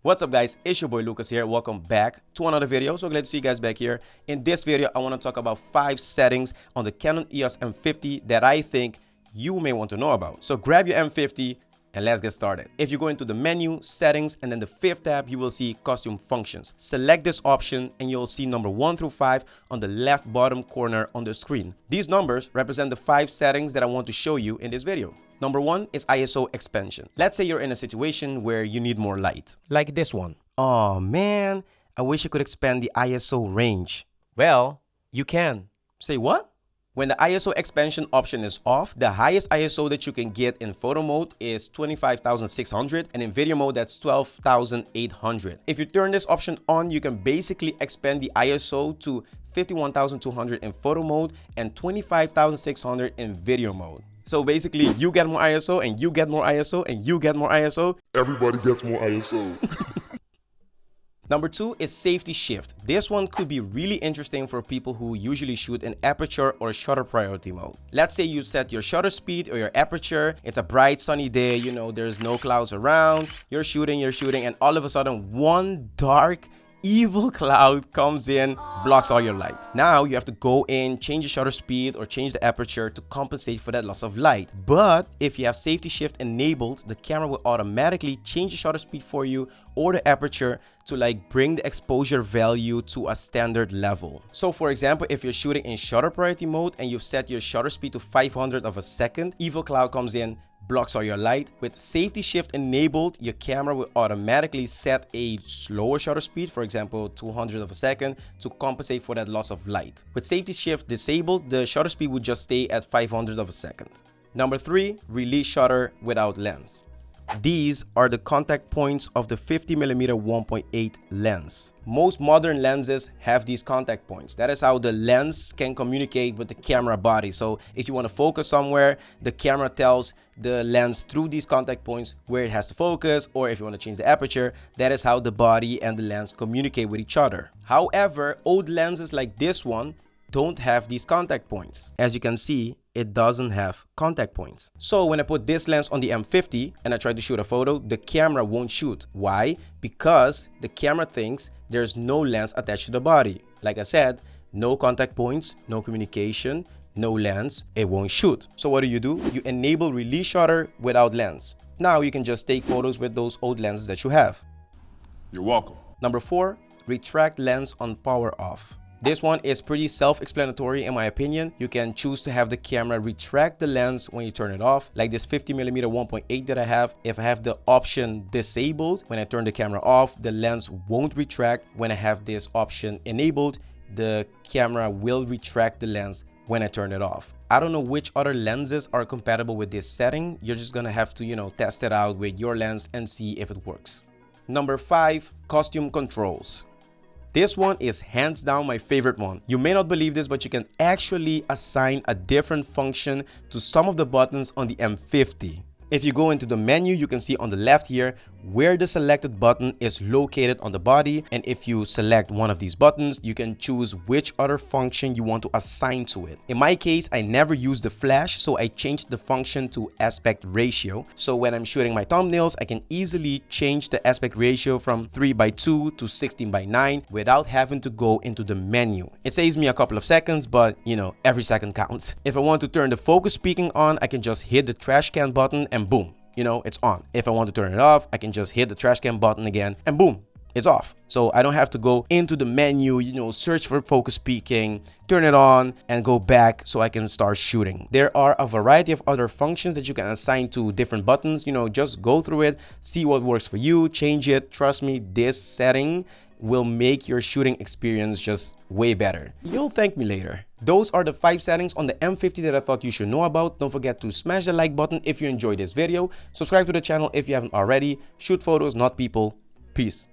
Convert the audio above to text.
What's up guys, it's your boy Lucas here. Welcome back to another video. So glad to see you guys back here. In this video, I want to talk about 5 settings on the Canon EOS M50 that I think you may want to know about. So grab your M50 and let's get started. If you go into the menu, settings, and then the 5th tab, you will see costume functions. Select this option and you'll see number 1 through 5 on the left bottom corner on the screen. These numbers represent the 5 settings that I want to show you in this video. Number 1 is ISO expansion. Let's say you're in a situation where you need more light, like this one. Oh man, I wish I could expand the ISO range. Well, you can. Say what? When the ISO expansion option is off, the highest ISO that you can get in photo mode is 25,600 and in video mode that's 12,800. If you turn this option on, you can basically expand the ISO to 51,200 in photo mode and 25,600 in video mode. So basically, you get more ISO and you get more ISO and you get more ISO. Everybody gets more ISO. Number 2 is safety shift. This one could be really interesting for people who usually shoot in aperture or shutter priority mode. Let's say you set your shutter speed or your aperture. It's a bright sunny day, you know, there's no clouds around. You're shooting, and all of a sudden one dark evil cloud comes in, blocks all your light. Now you have to go in, change the shutter speed or change the aperture to compensate for that loss of light. But if you have safety shift enabled, the camera will automatically change the shutter speed for you or the aperture to like bring the exposure value to a standard level. So for example, if you're shooting in shutter priority mode and you've set your shutter speed to 500 of a second, evil cloud comes in, blocks all your light. With safety shift enabled, your camera will automatically set a slower shutter speed, for example 200 of a second, to compensate for that loss of light. With safety shift disabled, the shutter speed would just stay at 500 of a second. Number 3, release shutter without lens. These are the contact points of the 50mm 1.8 lens. Most modern lenses have these contact points. That is how the lens can communicate with the camera body. So if you want to focus somewhere, the camera tells the lens through these contact points where it has to focus, or if you want to change the aperture, that is how the body and the lens communicate with each other. However, old lenses like this one don't have these contact points. As you can see, it doesn't have contact points. So when I put this lens on the M50 and I try to shoot a photo, the camera won't shoot. Why? Because the camera thinks there's no lens attached to the body. Like I said, no contact points, no communication, no lens, it won't shoot. So what do? You enable release shutter without lens. Now you can just take photos with those old lenses that you have. You're welcome. Number 4, retract lens on power off. This one is pretty self-explanatory in my opinion. You can choose to have the camera retract the lens when you turn it off. Like this 50mm 1.8 that I have, if I have the option disabled, when I turn the camera off, the lens won't retract. When I have this option enabled, the camera will retract the lens when I turn it off. I don't know which other lenses are compatible with this setting. You're just gonna have to, test it out with your lens and see if it works. Number 5, costume controls. This one is hands down my favorite one. You may not believe this, but you can actually assign a different function to some of the buttons on the M50. If you go into the menu, you can see on the left here where the selected button is located on the body. And if you select one of these buttons, you can choose which other function you want to assign to it. In my case, I never use the flash, so I changed the function to aspect ratio. So when I'm shooting my thumbnails, I can easily change the aspect ratio from 3:2 to 16:9 without having to go into the menu. It saves me a couple of seconds, but every second counts. If I want to turn the focus peaking on, I can just hit the trash can button and boom, it's on. If I want to turn it off, I can just hit the trash can button again and boom, it's off. So I don't have to go into the menu, search for focus peaking, turn it on and go back so I can start shooting. There are a variety of other functions that you can assign to different buttons. Just go through it, see what works for you, change it. Trust me, this setting will make your shooting experience just way better. You'll thank me later. Those are the 5 settings on the M50 that I thought you should know about. Don't forget to smash the like button if you enjoyed this video. Subscribe to the channel if you haven't already. Shoot photos, not people. Peace.